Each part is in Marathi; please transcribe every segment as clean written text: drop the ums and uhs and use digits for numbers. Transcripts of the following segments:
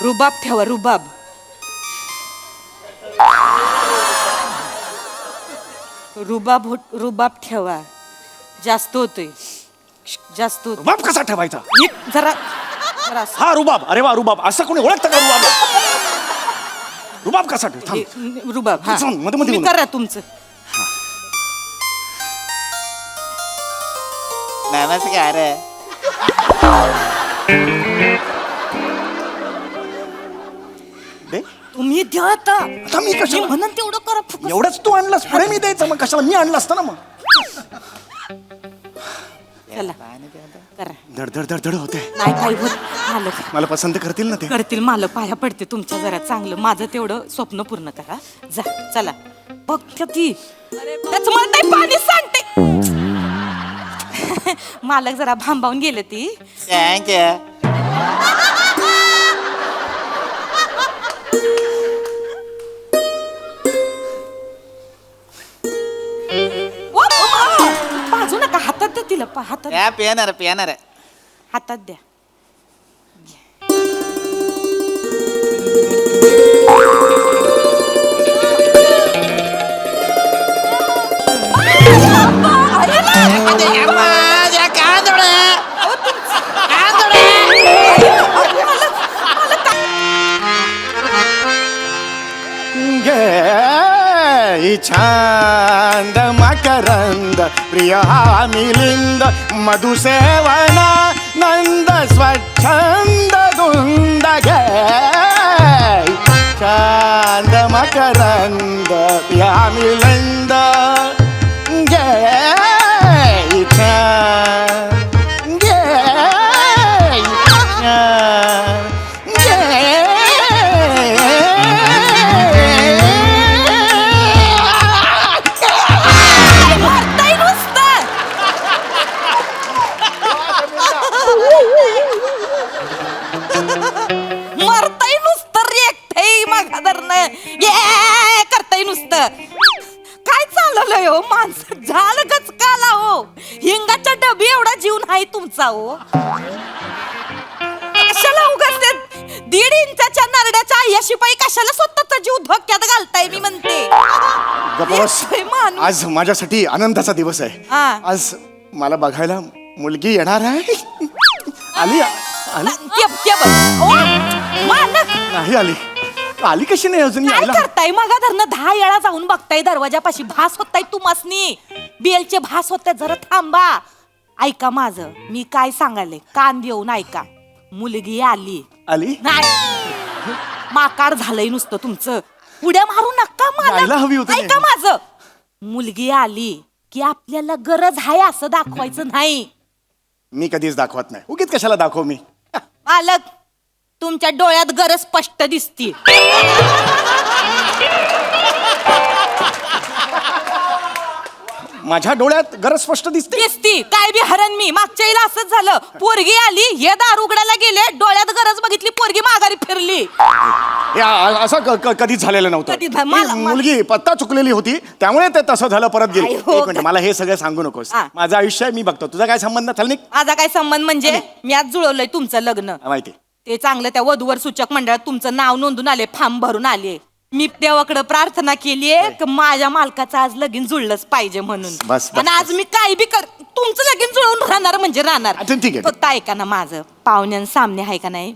रुबाब ठेवा रुबाब. रुबाब ठेवा. जास्त होतोय. जास्त होत. रुबाब कसा ठेवायचा? जरा हा रुबाब. अरे वा रुबाब. असं कोणी ओळखतं का रुबाब? रुबाब कसा ठेव? रुबाब. हा मध्ये करा तुमचं. नमस्कार. तुम्ही द्या आता. आता मी कशाला? म्हणून तेवढं करा फुकट. एवढंच तू आणलास पुढे मी द्यायचं मग कशाला? मी आणलं असतं ना मग. चला करा. धड धड धड धड होते. नाही काही होत. मालक मला पसंत करतील ना ते? करतील. मालक पाया पडते तुमच्या. जरा चांगलं माझं तेवढं स्वप्न पूर्ण करा. जा चला. बघ ती त्याच म्हणताय पाणी सांडते. मालक जरा भांबावून गेले ती. थँक्यू. बाजू नका. हातात द्या तिला. हातात पेणार हातात द्या. छांद मकरंद प्रिय मिलिंद मधुसेवना नंद स्वच्छंद धुंद गे. छांद मकरंद प्रिय मिलिंद गे. मरताय नुसतं रेखताय मागादरनं. करताय नुसतं. काय चाललंय हो माणसं? झालंच काला हो. हिंगाच्या डबी एवढा जीव नाही तुमचा हो. कशाला उगाच 1.5 इंचाच्या नरड्याच्या आय्याशिपाई कशाला स्वतःचा जीव धोक्यात घालताय मी म्हणते. आज माझ्यासाठी आनंदाचा दिवस आहे. आज मला बघायला मुलगी येणार आहे. आली नाही आली. आली कशी नाही अजून? काय करताय मगा धरणं 10 वेळा जाऊन बघताय दरवाजापाशी. भास होताय तुमासनी. बेलचे भास होते. जरा थांबा. ऐका माझं मी काय सांगाले. कान देऊन ऐका. मुलगी आली. आली नाही माकाड झालंय नुसतं तुमचं. उड्या मारू नका यायला हवी होती. ऐका माझं. मुलगी आली की आपल्याला गरज आहे असं दाखवायचं नाही. मी कधीच दाखवत नाही. उगीच कशाला दाखव मी? मालक तुमच्या डोळ्यात गरज स्पष्ट दिसती. माझ्या डोळ्यात गरज स्पष्ट दिसते. काय बी हरण मी. मागच्या वेळेला असंच झालं. पोरगी आली हे दार उघडायला गेले. डोळ्यात गरज बघितली. पोरगी माघारी फिरली. असं कधीच झालेलं नव्हतं. मुलगी पत्ता चुकलेली होती त्यामुळे ते तसं झालं. परत गेली. एक मिनिट मला हे सगळं सांगू नकोस. माझं आयुष्य आहे मी बघतो. तुझा काय संबंध? चालनिक माझा काय संबंध म्हणजे मी आज जुळवलंय तुमचं लग्न. माहिती ते चांगलं. त्या वधूवर सूचक मंडळात तुमचं नाव नोंदून आले. फॉर्म भरून आले. मी देवाकडे प्रार्थना केलीये की माझ्या मालकाचं आज लगीन जुळलंच पाहिजे म्हणून. आणि आज मी काय बी कर तुमचं लगीन जुळवून राहणार म्हणजे राहणार. फक्त ऐका ना माझं. पाहुण्यां सामने आहे का नाही.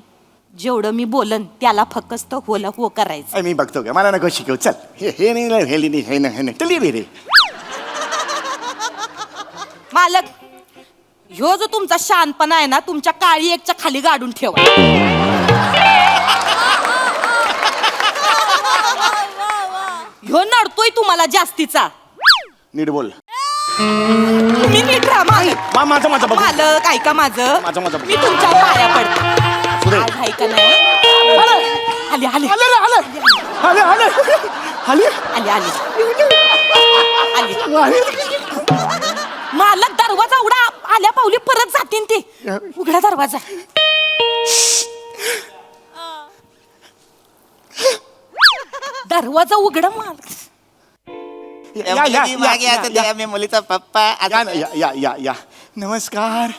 जेवढं मी बोलन त्याला फक्त होला हो करायचं. मी बघतो का. मला नको शिकव. चल हे नाही रे मालक. ह्यो जो तुमचा शानपणा आहे ना तुमच्या काळी एकच्या खाली गाडून ठेवा. ह्यो नडतोय तुम्हाला जास्तीचा. नीट बोल. मी नीट राहा मालक. माझं मालक ऐका माझं. मी तुमच्या पाया पडते. ऐका नाही. आली आली आले आले आले आली आली आली. मालक दरवाजा उघडा. आल्या पावली परत जातीन ते. उघडा दरवाजा. दरवाजा उघडा मालक. मी मुलीचा पप्पा. या नमस्कार.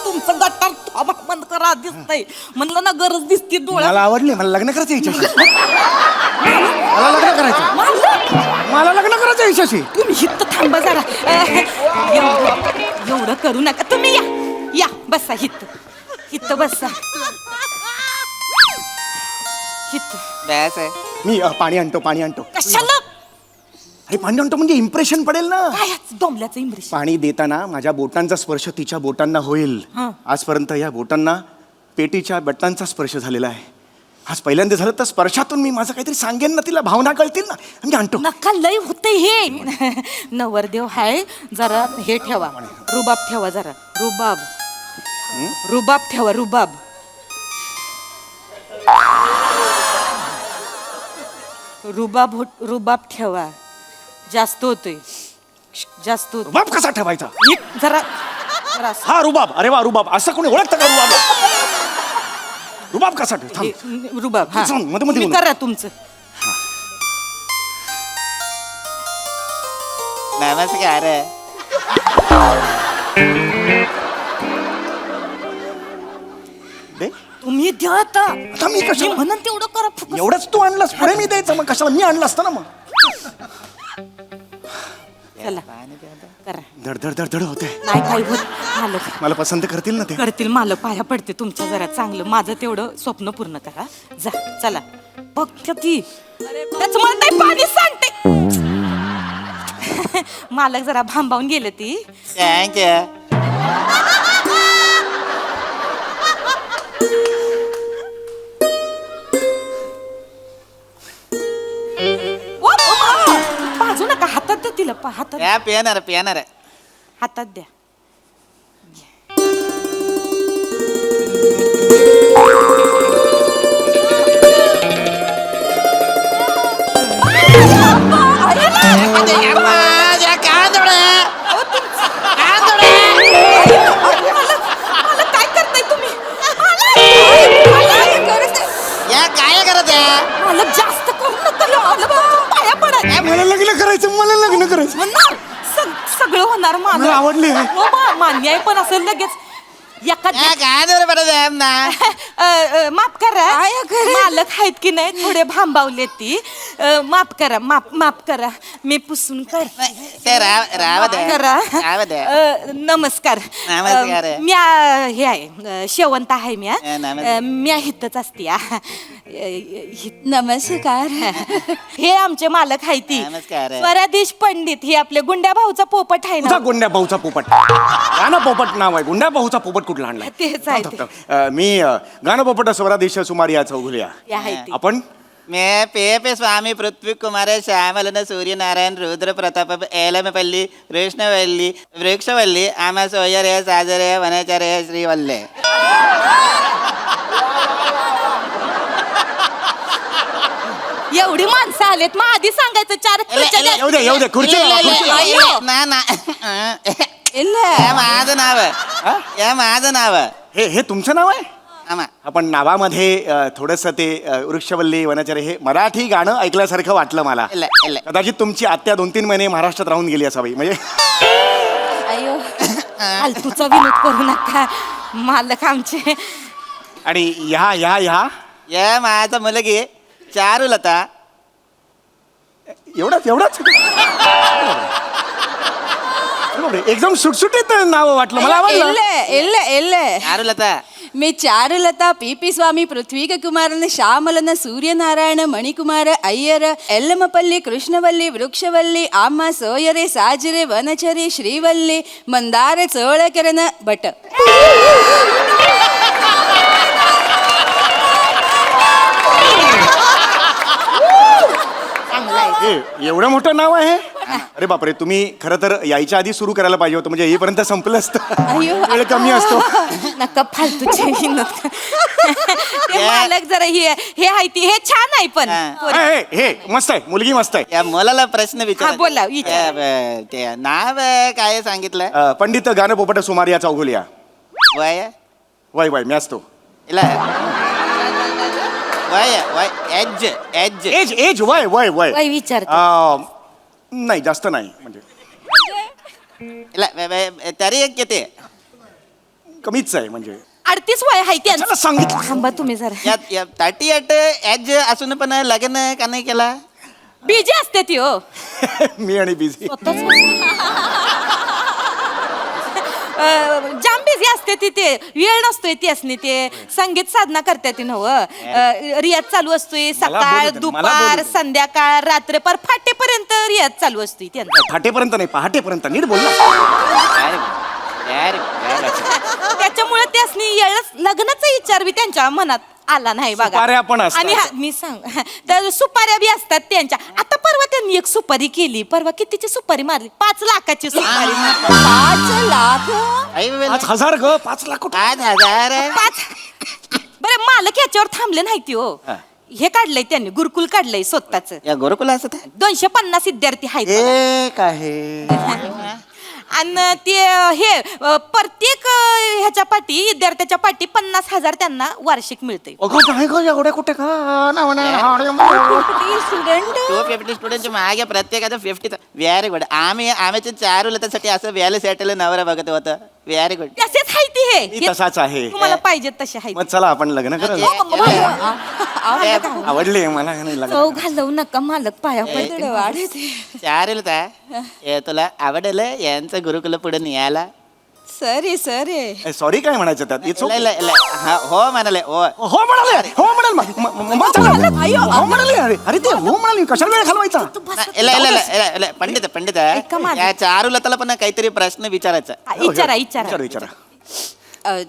तुमचं गट्टार थोबा बंद करा दिसतंय म्हणलं ना गरज दिसते डोळ्यात. मला आवडली, मला लग्न करायचं हिच्याशी. मला लग्न करायचं, मला लग्न करायचं हिच्याशी. तुम्ही हित थांबा जरा. एवढं करू नका तुम्ही. या बसा हित बसा. हित बस आहे. मी पाणी आणतो. कशाला अरे पाणी आणतो म्हणजे इम्प्रेशन पडेल ना. काय डोंबल्याचं इंग्लिश. पाणी देताना माझ्या बोटांचा स्पर्श तिच्या बोटांना होईल. हा. आजपर्यंत या बोटांना पेटीच्या बटनांचा स्पर्श झालेला आहे. आज पहिल्यांदा झालं तर स्पर्शातून मी माझं काहीतरी सांगेन ना, तिला भावना कळतील ना. मी आणतो. नका लय होतंय हे. नवरदेव हाय जरा हे ठेवा, रुबाब ठेवा जरा. रुबाब ठेवा. रुबाब ठेवा. जास्त होतोय. रुबाब कसा ठेवायचा? जरा असं. हा रुबाब. अरे वा, रुबाब असं कोणी ओळखतं का? रुबाब कसा ठेव? थांब. रुबाब हा. सांग, मध्ये तुम्ही बोल. करा तुमचं. नमस्कार. दे. तुम्ही द्या आता. आता मी कशाला? म्हणून तेवढं करा फुकट. एवढंच तू आणलास, पुढे मी द्यायचं. मग कशाला? मी आणलं असतं ना. मग चला करा. धड होते. नाही काही होत. मालक मला पसंत करतील ना ते. करतील. मालक पाया पडते तुमच्या. जरा चांगलं माझं तेवढं स्वप्न पूर्ण करा. जा चला. बघ ती त्याच मला नाही पाणी सांगते. मालक जरा भांबावून गेले ती. थँक्यू. बाजू नका. हातात द्या तिला. हातात या पियानार. हातात द्या. काय करताय तुम्ही? काय करत आहे? मला जास्त करू नका. पाया पडाय. मला लग्न करायचं. होणार सगळं होणार. मला आवडली. मान्य आहे पण असं लगेच एका काय पडत आहे ना? माफ करा. मालक आहेत की नाही थोडे भांबावले ती. माफ करा. मी पुसून ते राव द्या. नमस्कार. नमस्कार. मी हे आहे शेवंत आहे. मी हितच असते. नमस्कार. हे आमचे मालक आहे ती. नमस्कार. स्वराधीश पंडित. हे आपले गुंड्या भाऊचा पोपट आहे तुझा ना. गुंड्या भाऊचा पोपट. गाणं पोपट नाव आहे. गुंड्या भाऊचा पोपट कुठला आणलाय? तेच आहे ते. मी गाणं पोपट स्वराधीश सुमार या चौघुल्या. हे आहे ती. आपण मैं पे स्वामी पृथ्वी कुमार श्यामलन सूर्यनारायण रुद्र प्रताप एलमपल्ली कृष्णवल्ली वृक्षवल्ली आमा सोयरे साजरे वनचरे श्रीवल्ले. एवढी माणसं आलेत मग आधी सांगायचं. 4 खुर्च्या द्या. येऊ दे खुर्ची माझं नाव हे तुमचं नाव आहे? आमा. आपण नावामध्ये थोडंसं ते वृक्षवल्ली वनचरे हे मराठी गाणं ऐकल्यासारखं वाटलं मला. कदाचित तुमची आत्या 2-3 महिने महाराष्ट्रात राहून गेली असावी. म्हणजे अयो फालतूचा विनोद करू नका मालक आमचे. आणि ह्या या माझा मुलगी चारुलता. एवढाच एकदम सुटसुटीत नाव वाटलं मला. आवडलं. चारुलता. मी चारुलता पी स्वामी पृथ्वी कुमारन श्यामलन सूर्यनारायण मणिकुमार अय्यर एल्लमपल्ली कृष्णवल्ली वृक्षवल्ली आम्हा सोयरे साजरे वनचरे श्रीवल्ली मंदार चोळकरन भट. एवढं मोठं नाव आहे. अरे बापरे, तुम्ही खरं तर यायच्या आधी सुरू करायला पाहिजे होतं. म्हणजे येईपर्यंत संपलं असतं. वेळ कमी असतो. नका फालतूचे विनोद. ते मालक जरा हे आहे ती. हे छान आहे पण. हे मस्त आहे. मुलगी मस्त आहे. या मुलाला प्रश्न हा विचार. बोला. ते नाव काय सांगितलं? पंडित गाणं पोपट सुमार या चौघुल्या. वय वय मी असतो. इला वय एज एज वय वय विचार. नाही जास्त नाही. म्हणजे तरी एक किती? कमीच आहे म्हणजे 38 वय आहे चला त्यांचं. सांगितलं थांबा तुम्ही जरा. या 38 एज असून पण लग्न का नाही केला? बिजी असते ती हो. मी आणि बिझी जाम बिझी असते ती. ते वेळ नसतोय ती असणे. ते संगीत साधना करते ती नव. रियाज चालू असतोय मला सकाळ बोलू दे, मला दुपार बोलू दे. संध्याकाळ रात्र पर फाटेपर्यंत रियाज चालू असतोय त्यांचा. फाटेपर्यंत नाही पहाटेपर्यंत नीट बोल ना. त्याच्यामुळे त्यासनी येळच लग्नाचा विचार बी त्यांच्या मनात आला नाही बघा. सुपाऱ्या पण असतात. आणि मी सांग तर सुपाऱ्या बी असतात त्यांच्या. आता परवा त्यांनी एक सुपारी केली. परवा कितीची सुपारी मारली? 5 लाखाची सुपारी मारली. 5 लाख. 5,000 ग 5 लाख कुठं? 5,000. 5 बरं मालक याच्यावर थांबले नाही ती हो. हा. हे काढलंय त्यांनी गुरुकुल काढलंय स्वतःच. या गुरुकुला असत 250 विद्यार्थी आहेत बघा. एक आहे. आणि ते हे प्रत्येक ह्याच्या पाठी विद्यार्थ्याच्या पाठी 50,000 त्यांना वार्षिक मिळते. अगं नाही ग एवढे कुठे का स्टुडंट 250 स्टुडंटच्या मागे प्रत्येकाचं 50. Very good. आम्ही चारू लतासाठी असं वेल सेटल नवरा बघत होतं. Very good. तसेच आहे ती मी हे तसाच आहे. तुम्हाला पाहिजे तसे आहे मग चला आपण लग्न करू. आवडले मला नाही लग्न. चव घालवू नका मालक पाया पडते. वाढते. चारू लता तुला आवडलं यांचं गुरुकुल पुढे न्यायला? सॉरी सॉरी काय म्हणायचं त्यात It's okay. हो म्हणाले हो. हो म्हणाले हो म्हणाल मग चला. हो म्हणाले अरे ते हो म्हणाले कशाला वेळ घालवायचा. पंडित ऐका माझं. या चारू लताला पण काहीतरी प्रश्न विचारायचा. विचारा विचारा विचारा. विचारा.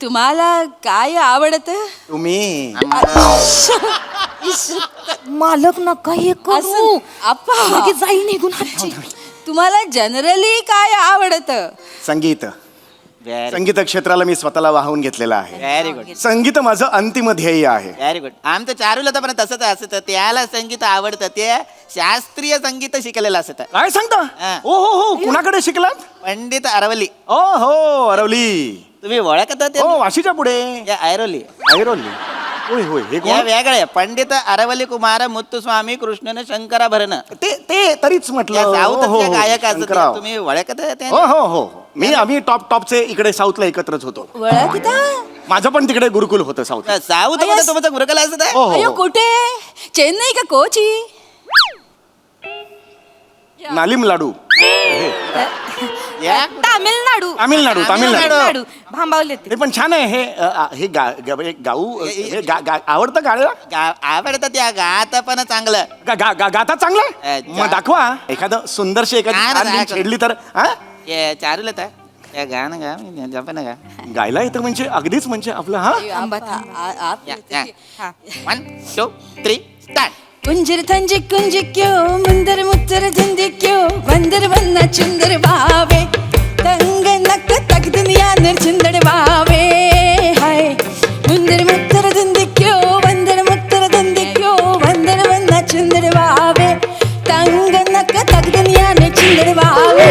तुम्हाला काय आवडतं? तुम्ही मालक नका हे करू. असं आप्पा, लगेच जाई निघून हातची. तुम्हाला जनरली काय आवडतं? संगीत व्हेरी संगीत क्षेत्राला मी स्वतःला वाहून घेतलेलं आहे. Very good. संगीत माझं अंतिम ध्येय आहे. Very good. आमचं चारू लता पण तसंच असतं. त्याला संगीत आवडतं. ते शास्त्रीय संगीत शिकलेलं असतं. काय सांगता हा. ओ हो कुणाकडे शिकलात? पंडित अरवली. ओ हो अरवली. तुम्ही ओळखता ते? हो वाशीच्या पुढे या ऐरोली. ऐरोली. होय होय हे या कोण? वेगळे पंडित अरवली कुमार मुत्तुस्वामी कृष्णन शंकरा भरण. ते तरीच म्हटलं. या हो, साऊथच्या हो, हो, गायक असतात. शंकरराव. तुम्ही ओळखता ते? हो हो हो आम्ही टॉपचे इकडे साऊथला एकत्रच होतो. ओळखता? माझं पण तिकडे गुरुकुल होतं साऊथ. साऊथ मध्ये तुमचं गुरुकुल असत? हो हो, अयो हो कुठे? चेन्नई का कोची? नालिम लाडू. या तामिळनाडू तामिळनाडू. तामिळनाडू भांबावले ते. हे पण छान आहे हे गाऊ हे आवडतं गाणं. आवडतं त्या गात पण चांगलं. गाता चांगलं मग दाखवा एखादं सुंदरशी एखादी काय छान नाही, बीन छेडली तर हा चारू लता या गाणं गा जपन गा. गायला येतं म्हणजे अगदीच म्हणजे आपलं हा थांबा, थांबा. या, या. हा. 1 2 3 स्टार्ट. कुंजर थंजे कुंज क्यों मुंदर मुत्तर धुंदी क्यों बंदर बन्ना चुंदर बावे तंग नक तक दुनिया निर्चुंदर बावे हाय मुंदर मुत्तर धुंदी क्यों बंदर मुत्तर धुंदी क्यों बंदर बन्ना चुंदर बावे तंग नक तक दुनिया निर्चुंदर बावे.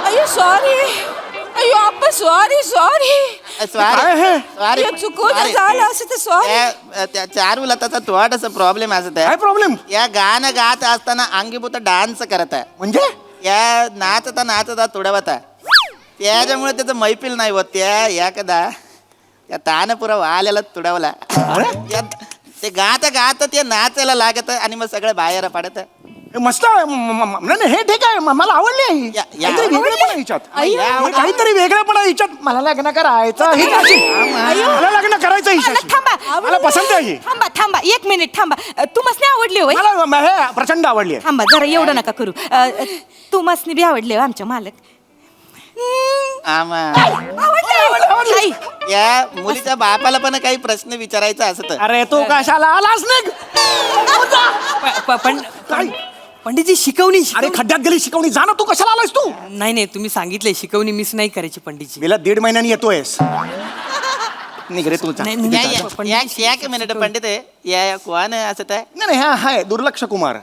अयो सॉरी. अयो आप्पा सॉरी. काय हे? सॉरी चुकून झालं असं तर सॉरी. त्या चारू लताचा थोडासा प्रॉब्लेम असत काय आहे. प्रॉब्लेम या गाणं गात असताना अंगीभूत डान्स करत आहे. म्हणजे या नाचता तुडवता त्याच्यामुळे त्याचं मैफिल नाही होत. त्या एकदा त्या तानपुरा वाल्याला तुडवला. ते गात ते नाचायला लागत आणि मग सगळं बाहेर पडत. हे मस्त आहे. नाही हे ठीक आहे मला आवडली आहे ही. काहीतरी वेगळेपणा हिच्यात. हे काहीतरी वेगळेपणा हिच्यात. मला लग्न करायचं ही त्याची. मला लग्न करायचं हिच्याशी. थांबा मला पसंत आहे ही. थांबा 1 मिनिट थांबा. तुम्हाला आवडली होय? मला हे प्रचंड आवडली आहे. थांबा जरा एवढं नका करू. तुम्हाला बी आवडले हो आमच्या मालक. आवडले. या मुलीच्या बापाला पण काही प्रश्न विचारायचा असत. अरे तू कशाला आलास नाही काय? पंडितजी शिकवणी अरे खड्ड्यात गेली शिकवणी जा ना. तू कशाला आलास तू? नाही तुम्ही सांगितलंय शिकवणी मिस नाही करायची पंडितजी. गेल्या 1.5 महिन्यानी येतोयस. निघ रे तू जा. एक मिनिट पंडित या कोण असत आहे? नाही हा हाय दुर्लक्ष कुमार.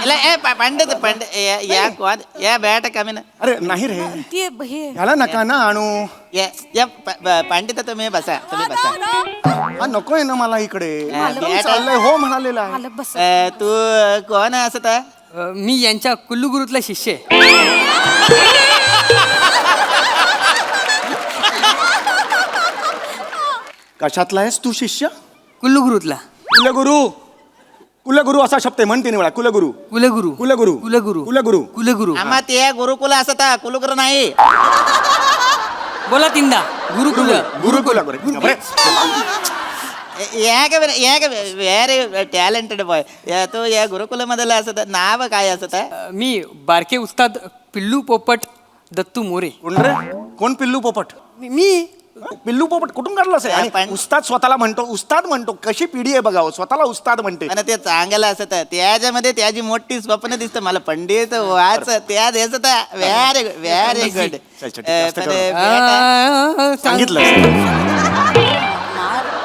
पंडित पंडित या कोण या बैठ कमी ना अरे नाही रे ते हे याला नका ना आणू या पंडित तुम्ही बसा हा नकोय ना मला इकडे मला चाललंय हो म्हणालेला आहे. मला बस तू कोण आहे असं तर मी यांच्या कुल्लुगुरूतला शिष्य आहे. कशातला आहेस तू शिष्य कुल्लुगुरूतला. कुलगुरू कुलगुरू असा शब्द आहे म्हण 3 वेळा कुलगुरू कुलगुरू कुलगुरू कुलगुरू कुलगुरू कुलगुरू. आम्हा ते गुरुकुल असत कुलगुरू नाही बोला तीनदा गुरुकुल. गुरुकुल व्हेरी टॅलेंटेड बॉय तू या गुरुकुल मधला असत नाव काय असत मी बारके उस्ताद पिल्लू पोपट दत्तू मोरे. कोण रे कोण पिल्लू पोपट मी पिल्लू पोपट कुठून काढलं असेल आणि पण- उस्ताद स्वतःला म्हणतो उस्ताद म्हणतो कशी पिढी आहे बघावं स्वतःला उस्ताद म्हणते आणि ते चांगलं असत त्याच्यामध्ये त्याची मोठी स्वप्न दिसत मला पंडित वाच त्या दिसत व्हेरी व्हेरी गुड चल, चल, जास्त करू.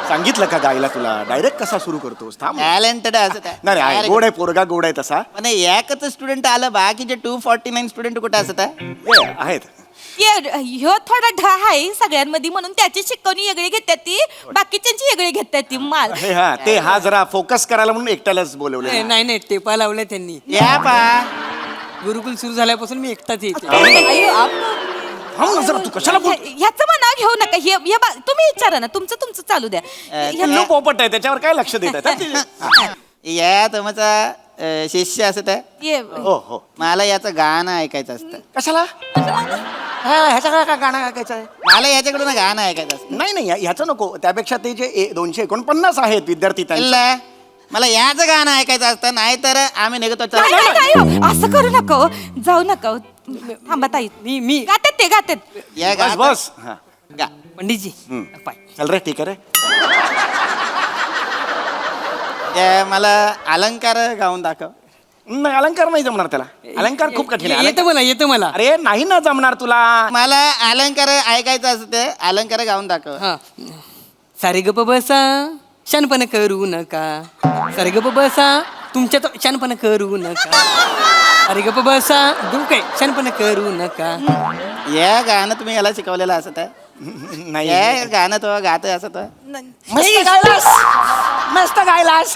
सांगितलं का गायला तुला डायरेक्ट कसा सुरू करतोस थांब टॅलेंटेड असत नाही आहे, गोड आहे पोरगा गोड आहे तसा पण एकच स्टुडंट आलं बाकीचे 249 स्टुडंट कुठे असत आहेत ह्यो थोडा ढा आहे सगळ्यांमध्ये म्हणून त्याची शिकवणी वेगळी घेतात ती बाकीच्यांची वेगळी घेतात ती माल हे हा ते हा जरा फोकस करायला म्हणून एकट्यालाच बोलवलं नाही नाही टेपा लावलाय त्यांनी. या पा गुरुकुल सुरू झाल्यापासून मी एकटाच येते. थांब ना जरा तू कशाला बोल ह्याचं म्हणा घेऊ नका तुम्ही विचारा ना तुमचं तुमचं चालू द्या पिल्लू पोपट आहे त्याच्यावर काय लक्ष देत आहे या तुमचा शिष्य असत हो हो मला याचं गाणं ऐकायचं असतं कशाला ह्याचा काय गाणं ऐकायचं आहे मला याच्याकडून गाणं ऐकायचं असतं नाही नाही ह्याचं नको त्यापेक्षा ते जे 249 आहेत विद्यार्थी त्यांचं इल्ला, मला याचं गाणं ऐकायचं असतं नाहीतर आम्ही निघतो नाही, नाही, नाही, हो. असं करू नका हो. जाऊ नका हो. थांबा ताई मी गातात ते गातात या बस बस हा गा पंडितजी पाय. चल रे ठीक आहे रे या मला अलंकार गाऊन दाखव नाही अलंकार नाही जमणार त्याला अलंकार खूप कठीण आहे येतं मला येतं मला. अरे नाही ना जमणार तुला मला अलंकार ऐकायचं असतं अलंकार गाऊन दाखव हा सारे गप बसा शानपण करू नका. सारे गप बसा तुमच्या तो शानपण करू नका. अरे गप बसा दुःख आहे शानपण करू नका. या गाणं तुम्ही याला शिकवलेलं असत नाही या गाणं तो गात असत मस्त गायलास मस्त गायलास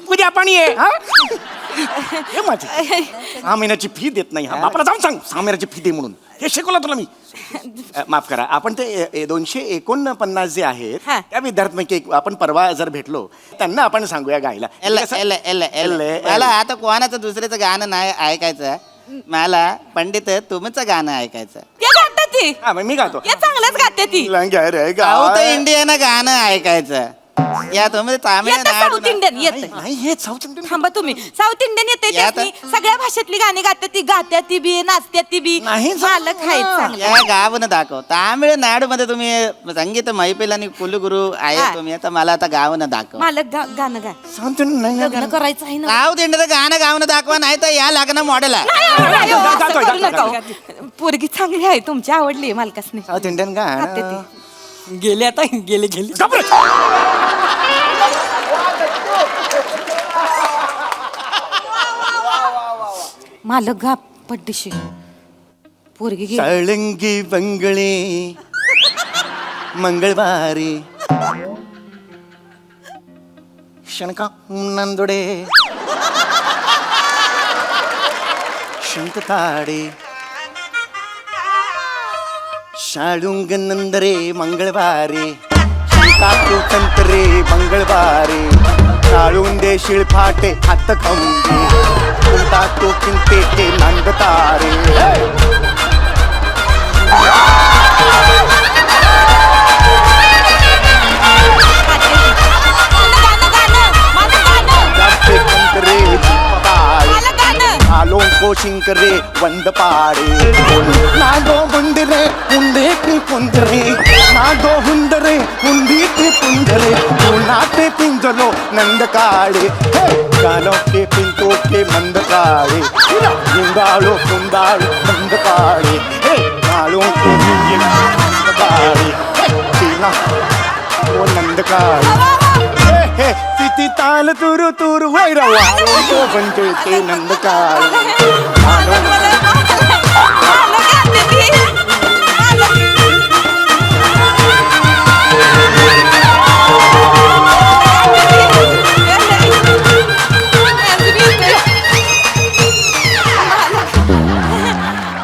उद्या आपण ये हा? हे माझी 6 महिन्याची फी देत नाही हा बापाला जाऊन सांग 6 महिन्याची फी दे म्हणून हे शिकवलं तुला मी माफ करा आपण ते 249 जे आहेत हा. त्या विद्यार्थ्यांपैकी आपण परवा जर भेटलो त्यांना आपण सांगूया गायला मला आता कोणाचं दुसऱ्याचं गाणं नाही ऐकायचं मला पंडित तुमचं गाणं ऐकायचं ते गातात ती हा, मग मी गातो ते चांगलंच गाते ती लंग्या रे साऊथ गाय. इंडियन गाणं ऐकायचं या तुम्ही येतं तामिळनाडू साऊथ इंडियन येत नाही हे साऊथ इंडियन थांबा तुम्ही साऊथ इंडियन येते यात- त्यातनी सगळ्या भाषेतली गाणी गातात ती गात्या ती बी नाचत्या ती बी नाही मला खायचं चांगलं या गावनं दाखव तामिळनाडू मध्ये तुम्ही संगीत मैफिल आणि कुलगुरू आहे हा. तुम्ही आता मला आता गावनं दाखव मला गाणं गा साऊथ इंडियन नाही लग्न करायचं आहे ना साऊथ इंडियन गाणं गावनं दाखवा नाही तर या लग्न मॉडेल आहे नाही, हो, असं जातोय, करू जातोय, नका हो. पोरगी चांगली आहे तुमची आवडली मालकासनी साऊथ इंडियन गाते गाणं ती गेले आता गेले गेले. मालक गा पड्डीशी पोरगी गेली. साळंगी बंगळे मंगळवारी शणका नंदुडे शंकताडे शाळुंग नंदरे मंगळवारी शंकातू संतरे मंगळवारी शाळुंदे शिळफाटे हात खंबी कुंता तो किंतेटे नांदतारे जापे कंकरे पकाळे मला गाणं आलोंको शिंकरे वंद पाडे नागो हुंदरे हुंदेटी पुंदरे नागो हुंदरे हुंदीटी पुंदरे नाते पिंजलो नंद काळे गानो के पिंतो के मंद काळे गुंगाळो कुंदाळो मंद काळे गाळो के मंद काळे तिला ओ नंद काळे हे स्थिती लाल तुरु तुरु वैरवाळ बनते ते नंदकाळ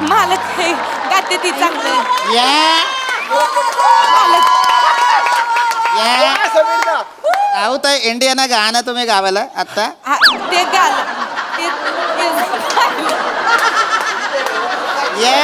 मालक हे गाते ती चांगलं या आहो तर इंडियाना गाणं तुम्ही गावाला आता हा, ते गाल ये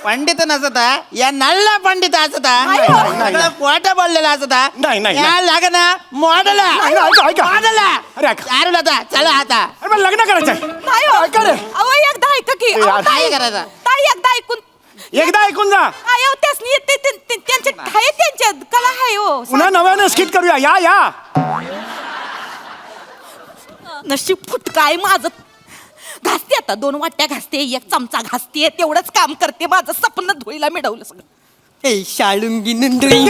पंडित नसता या नल्ला पंडित असता नाही, नाही, नाही. खोट बोललेला असता नाही, नाही, या लग्न मॉडल नाही, ऐका, ऐका. मॉडल अरे ऐका. चारू आता चला आता अरे मला लग्न करायचंय नाही हो. ऐका रे. अहो एकदा ऐका की ए, अहो, यार. ताई, काय करायचं? ताई एकदा ऐकून एकदा ऐकून जा अहो त्यासनी त्यांच्या आहे त्यांच्यात कला आहे हो पुन्हा नव्यानं स्किट करूया या नशीब फुटकाय माझं घासते आता 2 वाट्या घासते 1 चमचा घासते तेवढंच काम करते माझं स्वप्न धुईला मिळवलं सगळं ए शाळुंगी नंदुई